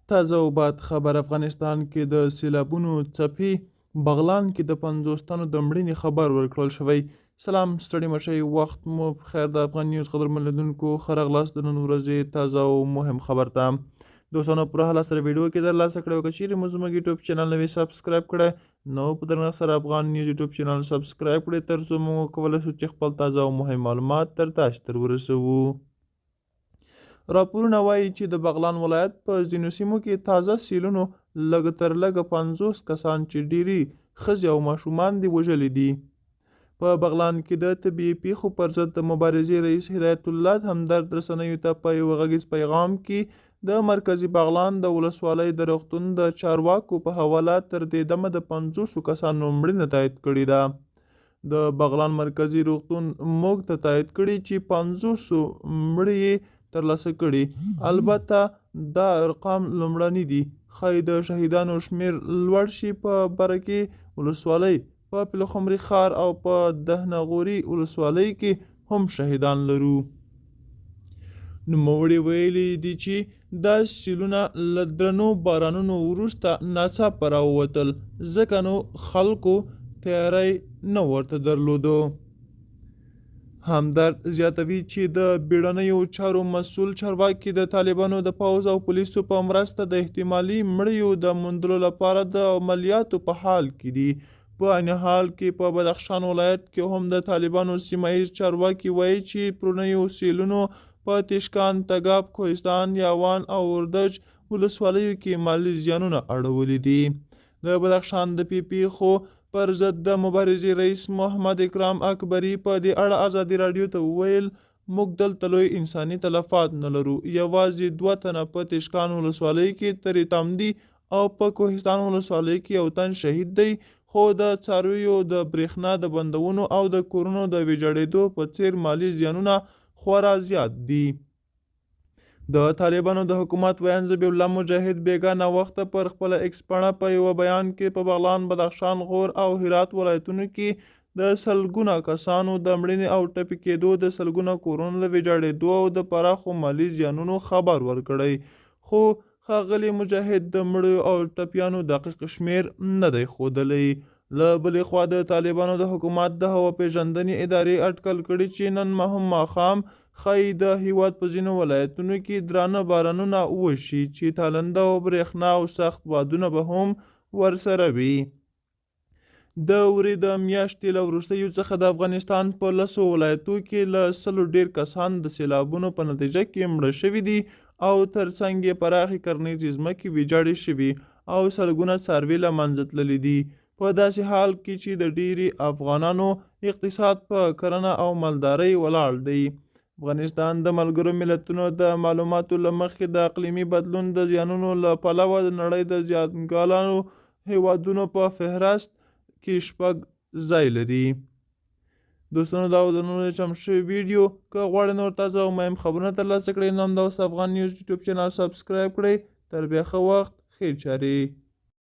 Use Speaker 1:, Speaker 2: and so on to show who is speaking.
Speaker 1: تازه او باد خبر افغانستان کې د سیلابونو څپې بغلان کې د 50 تنو د مړینې خبر ورکړل شوی. سلام ستړي مشئ، وخت مو په خیر. د افغان نیوز قدرمن لیدونکو ښه راغلاست د نن ورځې تازه او مهم خبر ته. دوستانو پوره حاله سره ویډیو کې درلاسه کړی او که چیرې مو زموږ یوټیوب چینل نوی سبسکرایب کړی نو په درنښت سره افغان نیوز یوټیوب چینل سبسکرایب کړئ تر څو موږ وکولی شو چې خپل تازه او مهم معلومات تر تاسو ته ورسوو. راپورونه وایي چې د بغلان ولایت په ځینو سیمو کې تازه سیلونو لږ تر لږه 50 کسان چې ډیری ښځې او ماشومان دي وژلي دي. په بغلان کې د طبیعي پیښو پر ضد د مبارزې رئیس هدایت الله همدرد رسنیو ته په یو غږیز پیغام کې د مرکزي بغلان د ولسوالۍ د روغتون د چارواکو په حواله تر دې دمه د 50 کسانو مړینه تایید کړې ده. د بغلان مرکزي روغتون موږ ته تایید کړي چې 500 مړي ترلاسه کړي. البته دا ارقام لومړني دي، ښایي د شهیدانو شمیر لوړ شي. په برکې ولسوالۍ، په پلخمري ښار او په دهنغوري ولسوالۍ کې هم شهیدان لرو. نوموړي ویلي دي چې دا سیلونه له درنو بارانونو وروسته ناڅاپه راووتل، ځکه نو خلکو تیاری نه ورته درلودو. همدرد زیاتوي چې د بیړنیو چارو مسؤل چارواکي د طالبانو د پوځ او پولیسو په مرسته د احتمالي مړیو د موندلو لپاره د عملیاتو په حال کې دي. په عین حال کې په بدخشان ولایت کې هم د طالبانو سیمه ییز چارواکي وایي چې پرونیو سیلونو په تشکان، تګاب، کوهستان، یاوان او اردج ولسوالیو کې مالي زیانونه اړولي دي. د بدخشان د پیښو پر ضد د مبارزې رئیس محمد اکرام اکبري په دې اړه ازادي راډیو ته وویل موږ دلته لوی انساني تلفات نه لرو، یوازې 2 تنه په تشکان ولسوالۍ کې ترې تمدي او په کوهستان ولسوالۍ کې 1 تن شهید دی، خو د څارویو د برېښنا د بندونو او د کورونو د ویجاړېدو په څیر مالي زیانونه خورا زیات دي. د طالبانو د حکومت ویاند ذبیح الله مجاهد بیګا ناوخته پر خپله ایکس پاڼه په یوه بیان کې په بغلان، بدخشان، غور او هرات ولایتونو کې د سلګونه کسانو د مړینې او ټپي کېدو، د سلګونه کورونو د ویجاړېدو او د پراخو مالي زیانونو خبر ورکړی، خو ښاغلي مجاهد د مړیو او ټپیانو دقیق شمیر نه دی ښودلی. له بلې خوا د طالبانو د حکومت د هوا پیژندنې ادارې اټکل کړي چې نن ماښام ښایي د هیواد په ځینو ولایتونو کې درانه بارانونه وشي چې تالنده او برېښنا او سخت بادونه به هم ورسره وي. د ورې د میاشتې له وروستیو څخه د افغانستان په 10 ولایتو کې له 100 ډیر کسان د سیلابونو په نتیجه کې مړه شوي دي او ترڅنګ یې پراخې کرنیزې ځمکې ویجاړې شوي او سلګونه څاروي له منځه تللي دي. په داسې حال کې چې د ډیری افغانانو اقتصاد په کرنه او مالدارۍ ولاړ دی. افغانستان د ملګرو ملتونو د معلوماتو له مخې د اقلیمي بدلون د زیانونو له پلوه د نړۍ د زیانګالو هیوادونو په فهرست کې 6 ځای لري. دوستانو دا د نن چمتو شوی ویډیو، که غواړئ نور تازه او مهم خبرونه ترلاسه کړئ نو همدا اوس افغان نیوز یوټیوب چینل سبسکرایب کړئ. تر بیا ښه وخت، خیر چارې.